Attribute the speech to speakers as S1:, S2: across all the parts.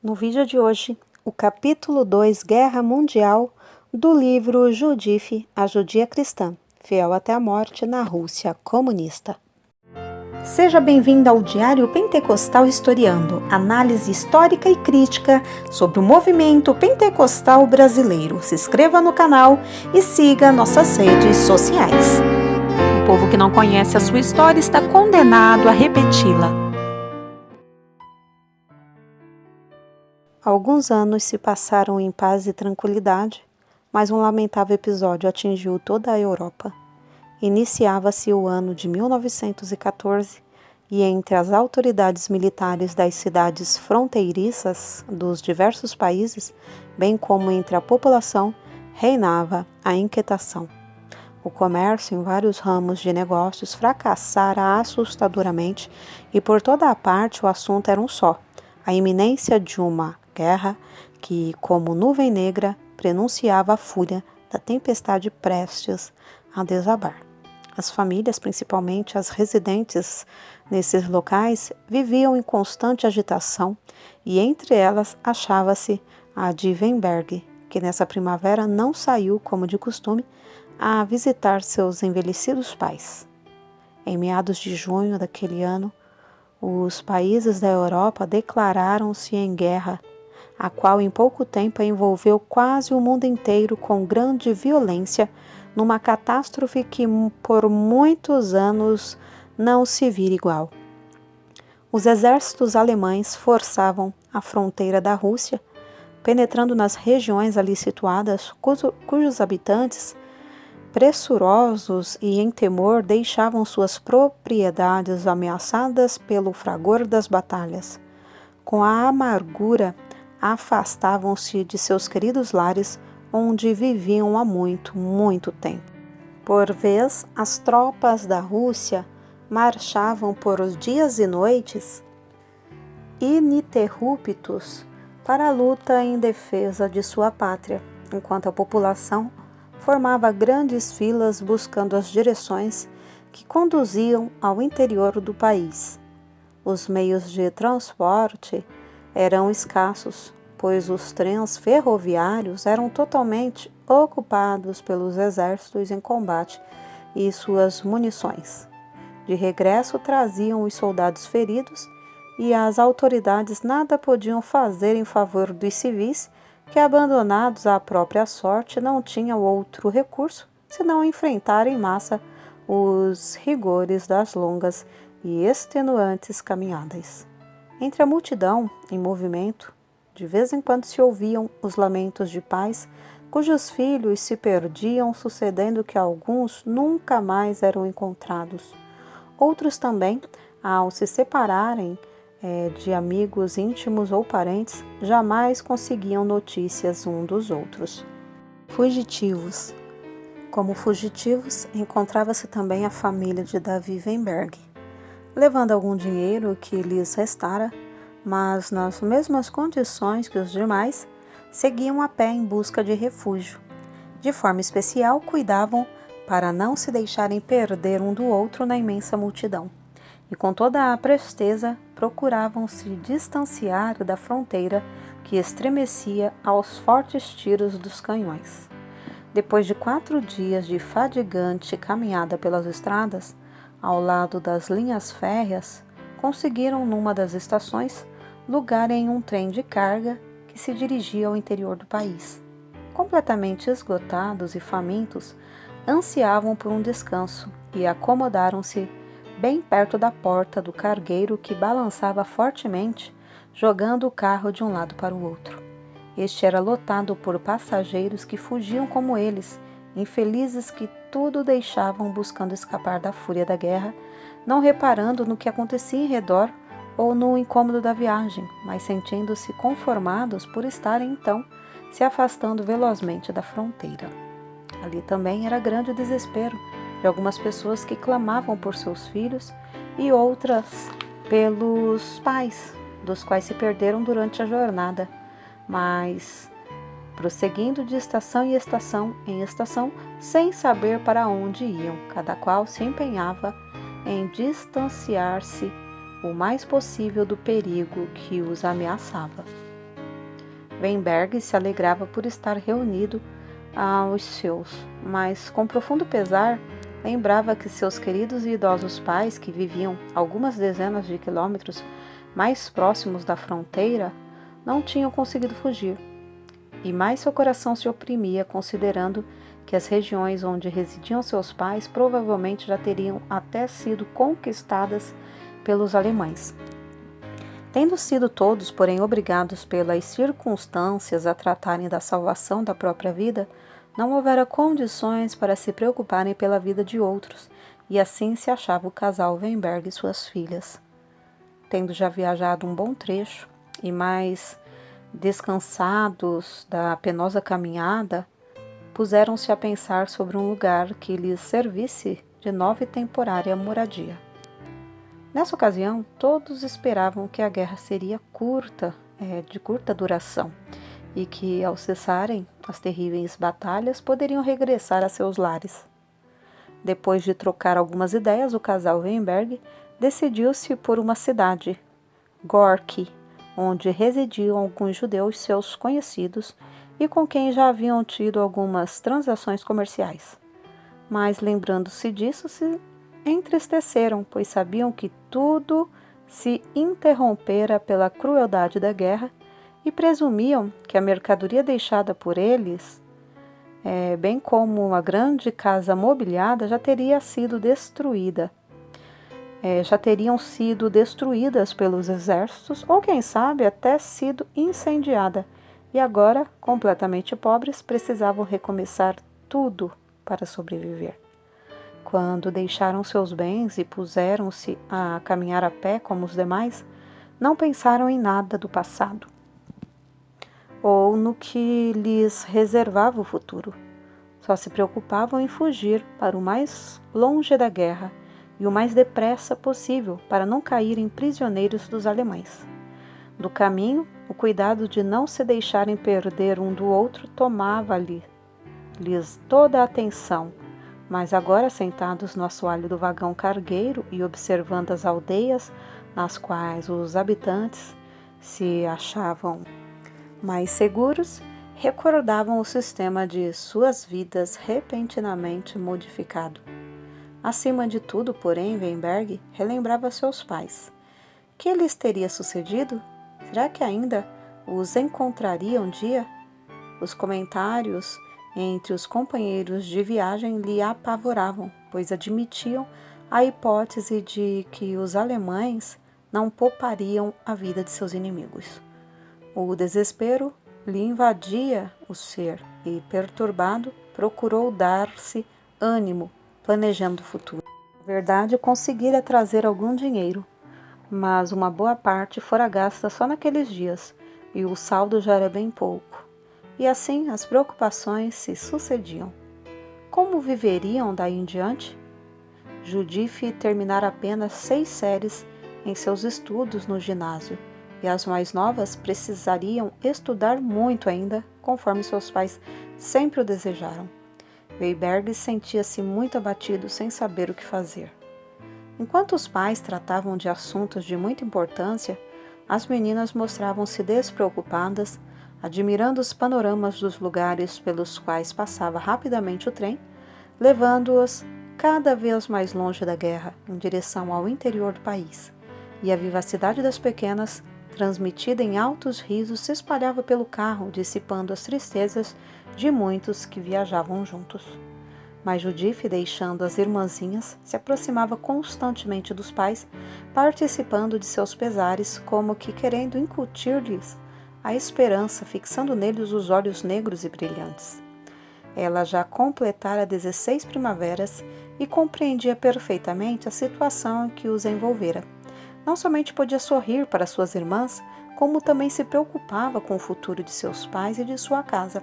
S1: No vídeo de hoje, o capítulo 2, Guerra Mundial, do livro Judith, a Judia Cristã, fiel até a morte na Rússia comunista. Seja bem-vindo ao Diário Pentecostal Historiando, análise histórica e crítica sobre o movimento pentecostal brasileiro. Se inscreva no canal e siga nossas redes sociais. O povo que não conhece a sua história está condenado a repeti-la. Alguns anos se passaram em paz e tranquilidade, mas um lamentável episódio atingiu toda a Europa. Iniciava-se o ano de 1914 e entre as autoridades militares das cidades fronteiriças dos diversos países, bem como entre a população, reinava a inquietação. O comércio em vários ramos de negócios fracassara assustadoramente e por toda a parte o assunto era um só: a iminência de uma guerra que, como nuvem negra, prenunciava a fúria da tempestade prestes a desabar. As famílias, principalmente as residentes nesses locais, viviam em constante agitação e entre elas achava-se a de Weinberg, que nessa primavera não saiu, como de costume, a visitar seus envelhecidos pais. Em meados de junho daquele ano, os países da Europa declararam-se em guerra, a qual em pouco tempo envolveu quase o mundo inteiro com grande violência, numa catástrofe que por muitos anos não se vira igual. Os exércitos alemães forçavam a fronteira da Rússia, penetrando nas regiões ali situadas, cujos habitantes, pressurosos e em temor, deixavam suas propriedades ameaçadas pelo fragor das batalhas. Com a amargura, afastavam-se de seus queridos lares, onde viviam há muito, muito tempo. Por vez, as tropas da Rússia marchavam por dias e noites ininterruptos para a luta em defesa de sua pátria, enquanto a população formava grandes filas buscando as direções que conduziam ao interior do país. Os meios de transporte eram escassos, pois os trens ferroviários eram totalmente ocupados pelos exércitos em combate e suas munições. De regresso traziam os soldados feridos e as autoridades nada podiam fazer em favor dos civis que, abandonados à própria sorte, não tinham outro recurso senão enfrentar em massa os rigores das longas e extenuantes caminhadas. Entre a multidão em movimento, de vez em quando se ouviam os lamentos de pais cujos filhos se perdiam, sucedendo que alguns nunca mais eram encontrados. Outros também, ao se separarem de amigos íntimos ou parentes, jamais conseguiam notícias um dos outros. Fugitivos. Como fugitivos, encontrava-se também a família de Davi Weinberg, levando algum dinheiro que lhes restara, mas nas mesmas condições que os demais, seguiam a pé em busca de refúgio. De forma especial, cuidavam para não se deixarem perder um do outro na imensa multidão, e com toda a presteza procuravam se distanciar da fronteira que estremecia aos fortes tiros dos canhões. Depois de 4 dias de fadigante caminhada pelas estradas, ao lado das linhas férreas, conseguiram numa das estações lugar em um trem de carga que se dirigia ao interior do país. Completamente esgotados e famintos, ansiavam por um descanso e acomodaram-se bem perto da porta do cargueiro, que balançava fortemente, jogando o carro de um lado para o outro. Este era lotado por passageiros que fugiam como eles, infelizes que tudo deixavam buscando escapar da fúria da guerra, não reparando no que acontecia em redor ou no incômodo da viagem, mas sentindo-se conformados por estarem então se afastando velozmente da fronteira. Ali também era grande o desespero de algumas pessoas que clamavam por seus filhos e outras pelos pais, dos quais se perderam durante a jornada, mas prosseguindo de estação em estação, sem saber para onde iam, cada qual se empenhava em distanciar-se o mais possível do perigo que os ameaçava. Weinberg se alegrava por estar reunido aos seus, mas com profundo pesar lembrava que seus queridos e idosos pais, que viviam algumas dezenas de quilômetros mais próximos da fronteira, não tinham conseguido fugir. E mais seu coração se oprimia, considerando que as regiões onde residiam seus pais provavelmente já teriam até sido conquistadas pelos alemães. Tendo sido todos, porém, obrigados pelas circunstâncias a tratarem da salvação da própria vida, não houvera condições para se preocuparem pela vida de outros, e assim se achava o casal Weinberg e suas filhas. Tendo já viajado um bom trecho, e mais descansados da penosa caminhada, puseram-se a pensar sobre um lugar que lhes servisse de nova e temporária moradia. Nessa ocasião, todos esperavam que a guerra seria de curta duração, e que, ao cessarem as terríveis batalhas, poderiam regressar a seus lares. Depois de trocar algumas ideias, o casal Weinberg decidiu-se por uma cidade, Gorki, onde residiam alguns judeus seus conhecidos e com quem já haviam tido algumas transações comerciais. Mas, lembrando-se disso, se entristeceram, pois sabiam que tudo se interrompera pela crueldade da guerra e presumiam que a mercadoria deixada por eles, bem como uma grande casa mobiliada, já teria sido destruída. Já teriam sido destruídas pelos exércitos ou, quem sabe, até sido incendiada, e agora, completamente pobres, precisavam recomeçar tudo para sobreviver. Quando deixaram seus bens e puseram-se a caminhar a pé como os demais, não pensaram em nada do passado ou no que lhes reservava o futuro. Só se preocupavam em fugir para o mais longe da guerra e o mais depressa possível para não caírem prisioneiros dos alemães. Do caminho, o cuidado de não se deixarem perder um do outro tomava-lhes toda a atenção, mas agora, sentados no assoalho do vagão cargueiro e observando as aldeias nas quais os habitantes se achavam mais seguros, recordavam o sistema de suas vidas repentinamente modificado. Acima de tudo, porém, Weinberg relembrava seus pais. Que lhes teria sucedido? Será que ainda os encontraria um dia? Os comentários entre os companheiros de viagem lhe apavoravam, pois admitiam a hipótese de que os alemães não poupariam a vida de seus inimigos. O desespero lhe invadia o ser e, perturbado, procurou dar-se ânimo, planejando o futuro. Na verdade, conseguira trazer algum dinheiro, mas uma boa parte fora gasta só naqueles dias, e o saldo já era bem pouco. E assim as preocupações se sucediam. Como viveriam daí em diante? Judith terminara apenas 6 séries em seus estudos no ginásio, e as mais novas precisariam estudar muito ainda, conforme seus pais sempre o desejaram. Weinberg sentia-se muito abatido, sem saber o que fazer. Enquanto os pais tratavam de assuntos de muita importância, as meninas mostravam-se despreocupadas, admirando os panoramas dos lugares pelos quais passava rapidamente o trem, levando-os cada vez mais longe da guerra, em direção ao interior do país. E a vivacidade das pequenas, transmitida em altos risos, se espalhava pelo carro, dissipando as tristezas de muitos que viajavam juntos. Mas Judith, deixando as irmãzinhas, se aproximava constantemente dos pais, participando de seus pesares, como que querendo incutir-lhes a esperança, fixando neles os olhos negros e brilhantes. Ela já completara 16 primaveras e compreendia perfeitamente a situação em que os envolvera. Não somente podia sorrir para suas irmãs, como também se preocupava com o futuro de seus pais e de sua casa.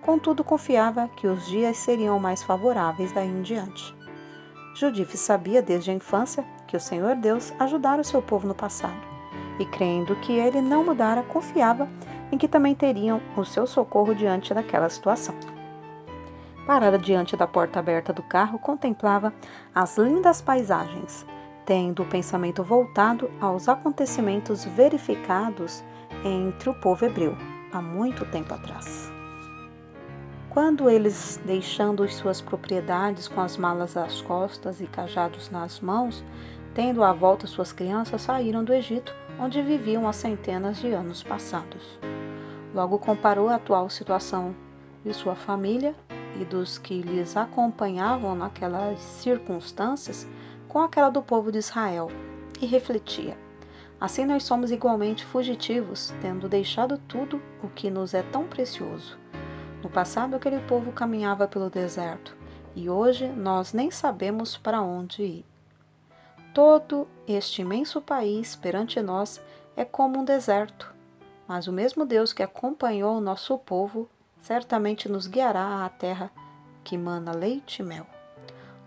S1: Contudo, confiava que os dias seriam mais favoráveis daí em diante. Judith sabia desde a infância que o Senhor Deus ajudara o seu povo no passado, e crendo que ele não mudara, confiava em que também teriam o seu socorro diante daquela situação. Parada diante da porta aberta do carro, contemplava as lindas paisagens, tendo o pensamento voltado aos acontecimentos verificados entre o povo hebreu. há muito tempo atrás. Quando eles, deixando suas propriedades com as malas às costas e cajados nas mãos, tendo à volta suas crianças, saíram do Egito, onde viviam há centenas de anos passados. Logo comparou a atual situação de sua família e dos que lhes acompanhavam naquelas circunstâncias com aquela do povo de Israel, e refletia: assim nós somos igualmente fugitivos, tendo deixado tudo o que nos é tão precioso. No passado, aquele povo caminhava pelo deserto, e hoje nós nem sabemos para onde ir. Todo este imenso país perante nós é como um deserto, mas o mesmo Deus que acompanhou o nosso povo certamente nos guiará à terra que mana leite e mel.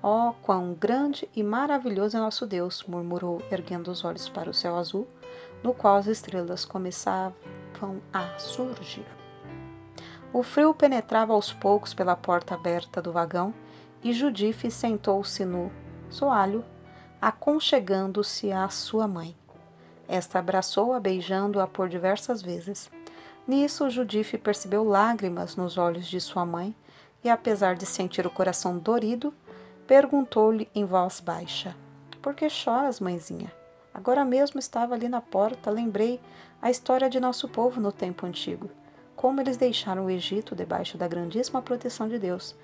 S1: Oh, quão grande e maravilhoso é nosso Deus, murmurou, erguendo os olhos para o céu azul, no qual as estrelas começavam a surgir. O frio penetrava aos poucos pela porta aberta do vagão e Judife sentou-se no soalho, aconchegando-se à sua mãe. Esta abraçou-a, beijando-a por diversas vezes. Nisso, Judife percebeu lágrimas nos olhos de sua mãe e, apesar de sentir o coração dorido, perguntou-lhe em voz baixa: por que choras, mãezinha? Agora mesmo estava ali na porta, lembrei a história de nosso povo no tempo antigo, como eles deixaram o Egito debaixo da grandíssima proteção de Deus.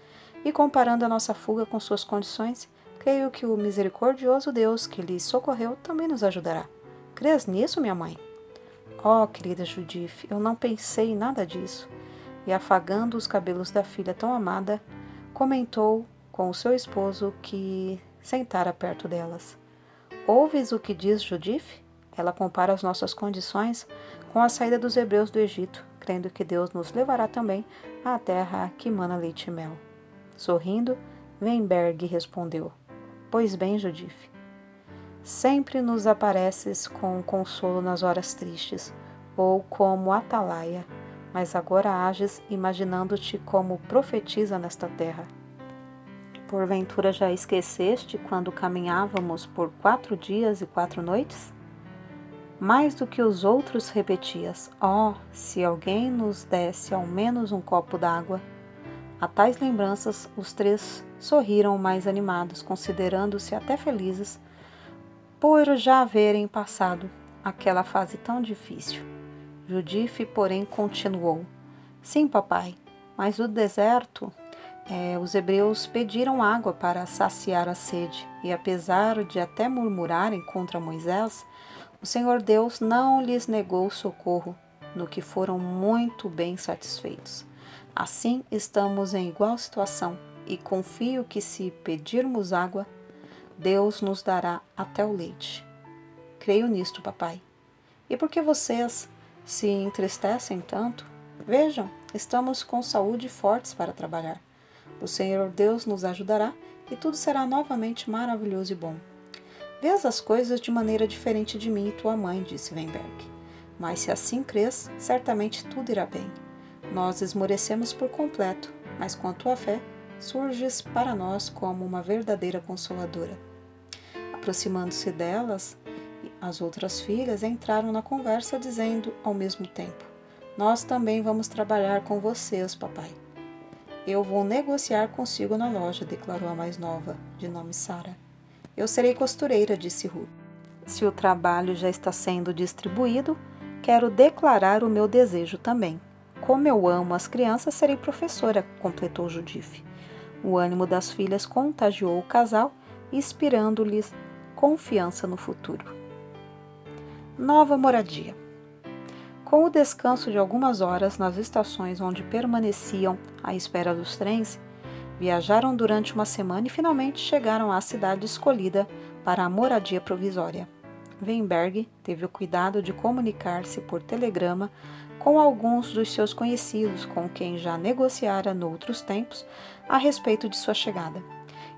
S1: E comparando a nossa fuga com suas condições, creio que o misericordioso Deus que lhes socorreu também nos ajudará. Crês nisso, minha mãe? Oh, querida Judife, eu não pensei em nada disso. E afagando os cabelos da filha tão amada, comentou com o seu esposo que sentara perto delas. Ouves o que diz Judife? Ela compara as nossas condições com a saída dos hebreus do Egito, crendo que Deus nos levará também à terra que mana leite e mel. Sorrindo, Weinberg respondeu: pois bem, Judife, sempre nos apareces com consolo nas horas tristes, ou como atalaia, mas agora ages imaginando-te como profetisa nesta terra. Porventura já esqueceste quando caminhávamos por 4 dias e 4 noites? Mais do que os outros repetias: oh, se alguém nos desse ao menos um copo d'água. A tais lembranças, os 3 sorriram mais animados, considerando-se até felizes por já haverem passado aquela fase tão difícil. Judife, porém, continuou: sim, papai, mas o deserto... os hebreus pediram água para saciar a sede, e apesar de até murmurarem contra Moisés, o Senhor Deus não lhes negou socorro, no que foram muito bem satisfeitos. Assim, estamos em igual situação, e confio que se pedirmos água, Deus nos dará até o leite. Creio nisto, papai. E por que vocês se entristecem tanto? Vejam, estamos com saúde e fortes para trabalhar. O Senhor Deus nos ajudará e tudo será novamente maravilhoso e bom. Vês as coisas de maneira diferente de mim e tua mãe, disse Weinberg. Mas se assim crês, certamente tudo irá bem. Nós esmorecemos por completo, mas com a tua fé, surges para nós como uma verdadeira consoladora. Aproximando-se delas, as outras filhas entraram na conversa dizendo ao mesmo tempo: nós também vamos trabalhar com vocês, papai. Eu vou negociar consigo na loja, declarou a mais nova, de nome Sara. Eu serei costureira, disse Ruth. Se o trabalho já está sendo distribuído, quero declarar o meu desejo também. Como eu amo as crianças, serei professora, completou Judife. O ânimo das filhas contagiou o casal, inspirando-lhes confiança no futuro. Nova moradia. Com o descanso de algumas horas nas estações onde permaneciam à espera dos trens, viajaram durante uma semana e finalmente chegaram à cidade escolhida para a moradia provisória. Weinberg teve o cuidado de comunicar-se por telegrama com alguns dos seus conhecidos, com quem já negociara noutros tempos a respeito de sua chegada.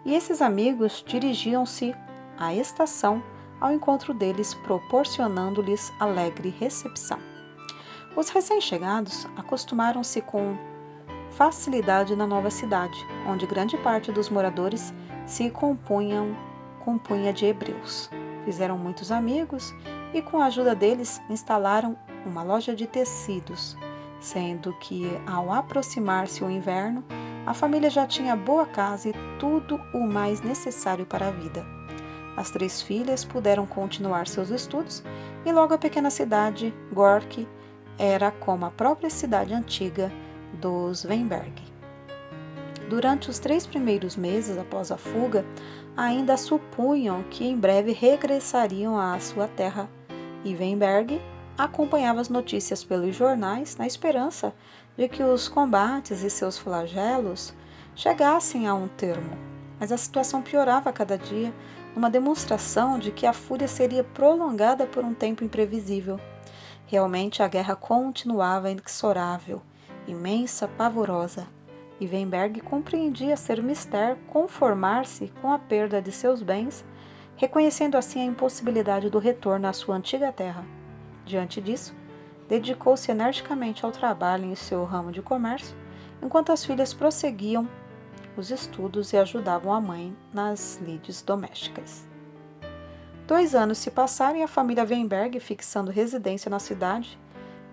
S1: E esses amigos dirigiam-se à estação ao encontro deles, proporcionando-lhes alegre recepção. Os recém-chegados acostumaram-se com facilidade na nova cidade, onde grande parte dos moradores se compunha de hebreus. Fizeram muitos amigos e, com a ajuda deles, instalaram uma loja de tecidos, sendo que, ao aproximar-se o inverno, a família já tinha boa casa e tudo o mais necessário para a vida. As 3 filhas puderam continuar seus estudos e logo a pequena cidade, Gork, era como a própria cidade antiga dos Weinberg. Durante os 3 primeiros meses após a fuga, ainda supunham que em breve regressariam à sua terra, e Weinberg acompanhava as notícias pelos jornais na esperança de que os combates e seus flagelos chegassem a um termo. Mas a situação piorava a cada dia, numa demonstração de que a fúria seria prolongada por um tempo imprevisível. Realmente a guerra continuava inexorável, imensa, pavorosa, e Weinberg compreendia ser mister conformar-se com a perda de seus bens, reconhecendo assim a impossibilidade do retorno à sua antiga terra. Diante disso, dedicou-se energicamente ao trabalho em seu ramo de comércio, enquanto as filhas prosseguiam os estudos e ajudavam a mãe nas lides domésticas. 2 anos se passaram e a família Weinberg, fixando residência na cidade,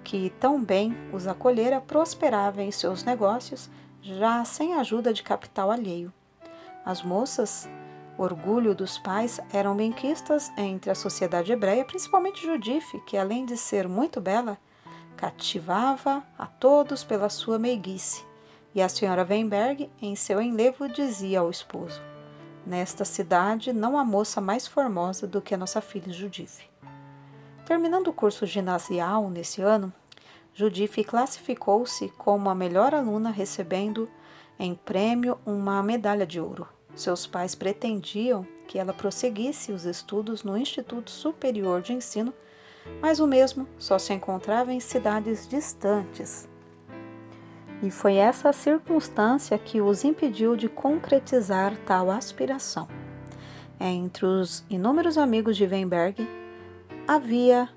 S1: que tão bem os acolhera, prosperava em seus negócios, já sem ajuda de capital alheio. As moças, orgulho dos pais, eram benquistas entre a sociedade hebreia, principalmente Judith, que além de ser muito bela, cativava a todos pela sua meiguice. E a senhora Weinberg, em seu enlevo, dizia ao esposo: "Nesta cidade não há moça mais formosa do que a nossa filha Judith." Terminando o curso ginasial nesse ano, Judith classificou-se como a melhor aluna, recebendo em prêmio uma medalha de ouro. Seus pais pretendiam que ela prosseguisse os estudos no Instituto Superior de Ensino, mas o mesmo só se encontrava em cidades distantes. E foi essa circunstância que os impediu de concretizar tal aspiração. Entre os inúmeros amigos de Weinberg, havia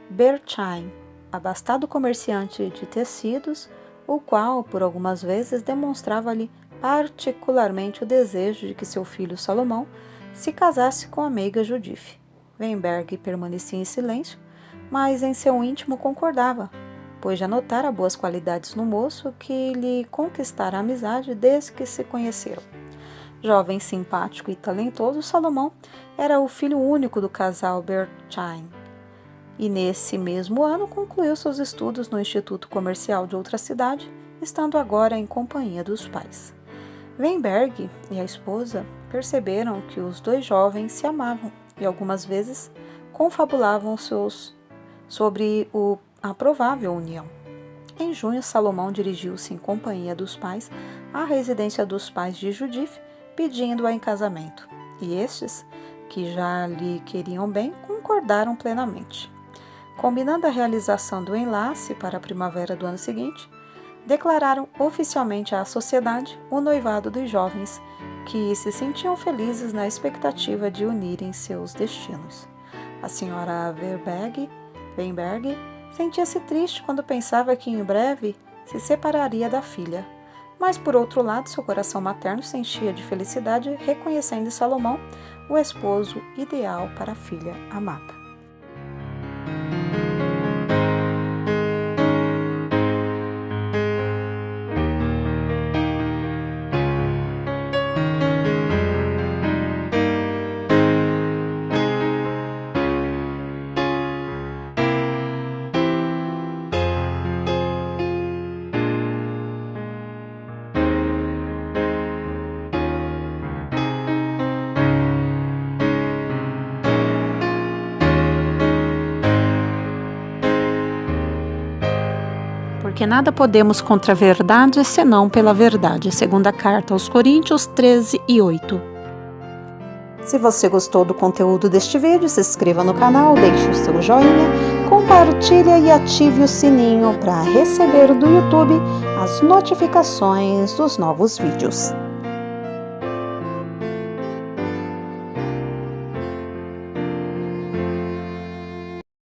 S1: Bertheim, abastado comerciante de tecidos, o qual, por algumas vezes, demonstrava-lhe particularmente o desejo de que seu filho Salomão se casasse com a meiga Judith. Weinberg permanecia em silêncio, mas em seu íntimo concordava, pois já notara boas qualidades no moço que lhe conquistara a amizade desde que se conheceram. Jovem, simpático e talentoso, Salomão era o filho único do casal Bertheim, e nesse mesmo ano concluiu seus estudos no Instituto Comercial de outra cidade, estando agora em companhia dos pais. Weinberg e a esposa perceberam que os 2 jovens se amavam e algumas vezes confabulavam sobre a provável união. Em junho, Salomão dirigiu-se em companhia dos pais à residência dos pais de Judith, pedindo-a em casamento, e estes, que já lhe queriam bem, concordaram plenamente. Combinando a realização do enlace para a primavera do ano seguinte, declararam oficialmente à sociedade o noivado dos jovens, que se sentiam felizes na expectativa de unirem seus destinos. A senhora Weinberg sentia-se triste quando pensava que em breve se separaria da filha, mas por outro lado seu coração materno se enchia de felicidade, reconhecendo em Salomão o esposo ideal para a filha amada. Porque nada podemos contra a verdade, senão pela verdade. Segunda carta aos Coríntios 13:8. Se você gostou do conteúdo deste vídeo, se inscreva no canal, deixe o seu joinha, compartilhe e ative o sininho para receber do YouTube as notificações dos novos vídeos.